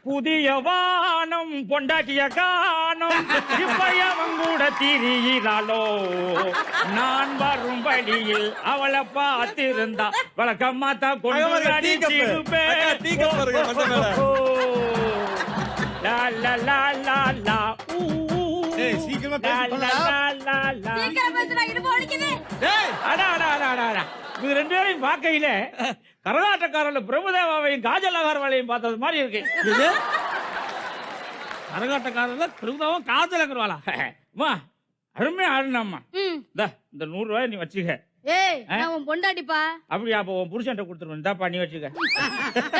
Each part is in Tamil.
புதிய வானம் பொண்டாட்டிய காணும் இப்பயவன் கூட திரியிறாளோ நான் வரும் வழியில் அவளை பார்த்திருந்தா வழக்கம்மா தான் கொண்டு அடிச்சிருப்பேன் ரெண்டு பேரையும் பார்க்கையில கரகாட்டக்காரர்கள் பிரபுதேவாவையும் காஜல் அகர்வாலையும் பார்த்தது மாதிரி இருக்கு. கரகாட்டக்காரர்கள் பிரபுதேவா காஜல் அகர்வாலா அருமையா ஆடுனாம்மா. இந்த 100 ரூபாய் நீ வச்சுக்க. ஏய் நான் உன் பொண்டாட்டிப்பா. அப்படியா? அப்ப உன் புருஷன்ட்ட கொடுத்துருவேன். இந்தாப்பா நீ வச்சுக்க.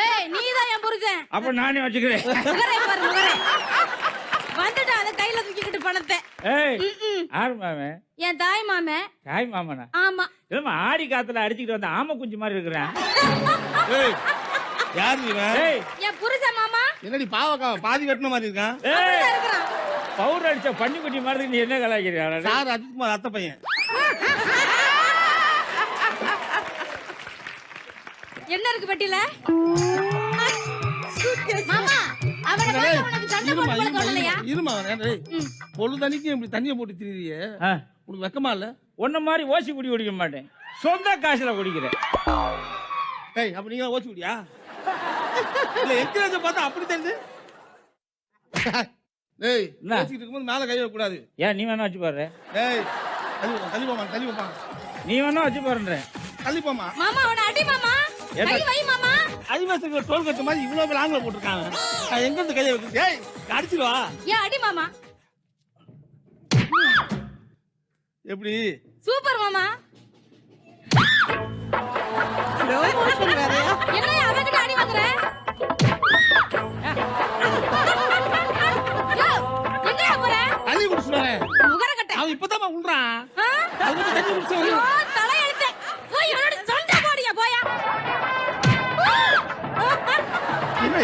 ஏய் நீதான் என் புருஷன். அப்ப நானே வச்சுக்கிறேன். வந்துட்டா அத கையில தூக்கிட்டு பணத்தை. ஏய் யார் மாமே? என் தாய் மாமே. தாய் மாமனா? ஆமா. இல்லம்மா ஆடி காத்துல அடிச்சிட்டு வந்த ஆமை குஞ்சு மாதிரி இருக்கிறேன். ஏய் யார் நீ? ஏய் என் புருஷன் மாமா. என்னடி பாவக்கா பாதி வெட்டன மாதிரி இருக்கான். ஏய் பவுடர் அடிச்ச பன்னி குட்டி மாதிரி நீ என்ன கலாய்க்கிறியா? சார் அஜித்குமார் அத்தை பையன். என்ன இருக்கு பெட்டில? மாமா அவன பார்த்தா உனக்கு சண்டை போட தோணலையா? இருமா டேய். பொழுதனிக்கு இப்படி தண்ணிய போட்டு திரிறியே. உனக்கு வெக்கமா இல்ல? ஒன்ன மாதிரி ஓசி குடி குடிக்க மாட்டேன். சொந்த காசுல குடிக்கிறேன். டேய் அப்ப நீங்க ஓசி குடியா? இல்ல என்கரேஜ் பார்த்தா அப்படி தெரியுது. டேய் ஓசிட்டு இருக்கும்போது மேல கை வைக்க கூடாது. ஏன் நீ வேணா வச்சு பாரு. டேய் தள்ளி போமா. நீ வேணா வச்சு பாருன்ற. தள்ளி போமா. மாமா அவன அடி மாமா. கை வை மாமா. அடிவாசத்துக்கு டோல் கட்ட மாதிரி இவ்வளவு லாங்ல போட்டுருக்காங்க. நான் எங்க இருந்து கையை வைக்கிறது? ஏய் அடிச்சிடுவா. ஏன் அடி மாமா. எப்படி? சூப்பர் மாமா. என்ன அவங்கிட்ட அடி வாங்குற? எங்கயா போற? தண்ணி குடிச்சுறானே. முகர கட்ட. அவன் இப்பதான் உள்றான். அதுக்கு தண்ணி குடிச்சு. தலை எழுத்து. போய் என்னோட சண்டை போடியா போயா.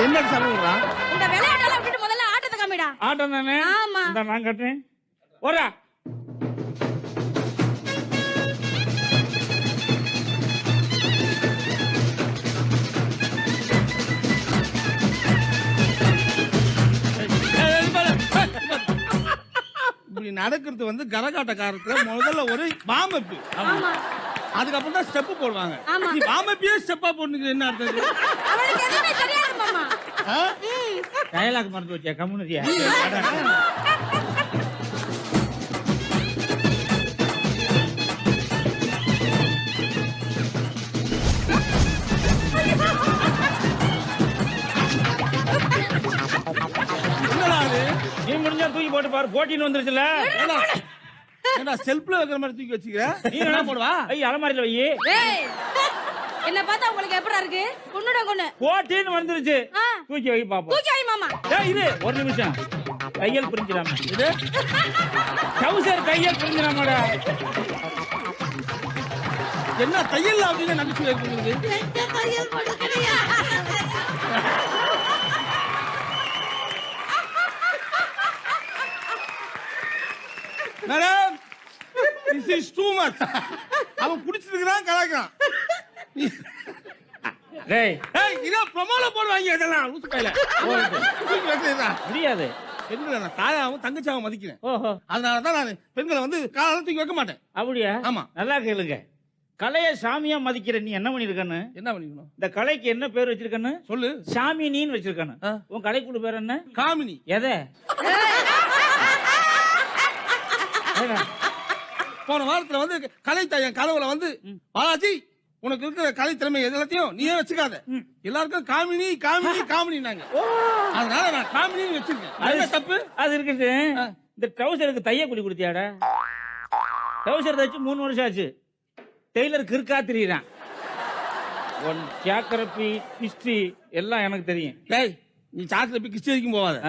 என்ன சாப்பிடுறான்? இந்த விளையாட்டெல்லாம் விட்டு முதல்ல ஆட்டத்தை காமிடா. ஆட்டம் தானே? ஆமா. இந்த நான் கட்டுறேன். ஓரா. இப்படி நடக்கிறது வந்து கரகாட்டக்காரத்துல முதல்ல ஒரு வார்ம்-அப். ஆமா. அதுக்கப்புறம் தான் ஸ்டெப் போடுவாங்க. நீ வார்ம்-அப்பே ஸ்டெப்பா போடுறது என்ன அர்த்தம்? அவளுக்கு எதுவுமே தெரியாது மாமா. டயலாக் மறந்து வச்சா கம்முனிட்டியா? என்னடா அது? நீ முடிஞ்சா தூக்கி போட்டு பாரு. போட்டின்னு வந்துருச்சுல. ஏன்னா செல்ஃப்ல வைக்கிற மாதிரி தூக்கி வச்சுக்கிற. நீ என்ன போடுவா? ஐய் அலமாரியில வை. ஏய் என்ன பார்த்தா உங்களுக்கு எப்படா இருக்கு? கொன்னுட கொன்னு. போட்டின்னு வந்துருச்சு. தூக்கி வை பாப்போம். தூக்கி வை மாமா. ஏய் இது ஒரு நிமிஷம். கையல் புரிஞ்சிராம. இது டவுசர் கையல் புரிஞ்சிராமடா. என்ன தையல் அப்படின்னு நம்பிக்கை இருக்குது. தையல் போடுறியா? Madam this is too much. அவன் குடிச்சிருக்கான் கலாய்க்கிறான். டேய் ஏய் இத ப்ரோமோல போடுவாங்க இதெல்லாம் லூசு கையில. தூக்கி வைக்கிறதா முடியாது. பெண்களை நான் தாயாவும் தங்கச்சாவும் மதிக்கிறேன். ஓஹோ. அதனால தான் நான் பெண்களை வந்து காலால தூக்கி வைக்க மாட்டேன். அப்படியா? ஆமா. நல்லா கேளுங்க. கலைய சாமியா மதிக்கிற நீ என்ன பண்ணிருக்கன்னு? என்ன பண்ணிக்கணும்? இந்த கலைக்கு என்ன பேர் வச்சிருக்கன்னு சொல்லு. சாமினின்னு வச்சிருக்கானு. உன் கலைக்குள்ள பேர் என்ன? காமினி. எதை? போன வாரத்துல வந்து கலை என் கனவுல வந்து பாலாஜி உனக்கு இருக்கிற கலை திறமை எல்லாத்தையும் நீயே வச்சுக்காத. எல்லாருக்கும் காமினி காமினி காமினினாங்க. அதனால நான் காமினின்னு வச்சிருக்கேன். அது தப்பு. அது இருக்குது. இந்த ட்ரௌசருக்கு தைய குடி கொடுத்தியாடா? ட்ரௌசர் தைச்சு 3 வருஷம் ஆச்சு. டெய்லர் கிறுக்கா திரியிறான். ஒன் சாக்கரப்பி ஹிஸ்டரி எல்லாம் எனக்கு தெரியும். டேய் நீ சாக்கரை போய் கிஸ்டி வரைக்கும் போவாத.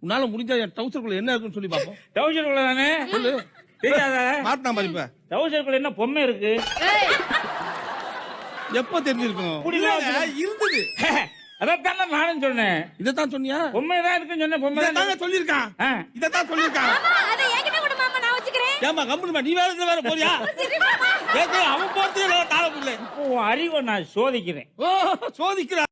உன்னால முடிஞ்சா என் ட்ரௌசருக்குள்ள என்ன இருக்குன்னு சொல்லி பாப்போம். ட்ரௌசருக்குள்ள தானே? சொல்லு. தெரியாத? மாட்டனா பாரு இப்ப. ட்ரௌசருக்குள்ள என்ன பொம்மை இருக்கு? எப்ப தெரிஞ்சிருக்கும்? இருந்தது. அதான் நானும் சொன்னேன். இதத்தான் சொன்னியா? பொம்மை தான் இருக்குன்னு சொன்னேன். பொம்மை தான் சொல்லிருக்கான். இதத்தான் சொல்லிருக்கான். அத என்கிட்ட கொடு மாமா நான் வச்சுக்கிறேன். ஏமா கம்பெனி நீ வேற இந்த வேற போறியா? அவன் போறதே தாள புள்ள. அறிவை நான் சோதிக்கிறேன். ஓ சோதிக்கிறா.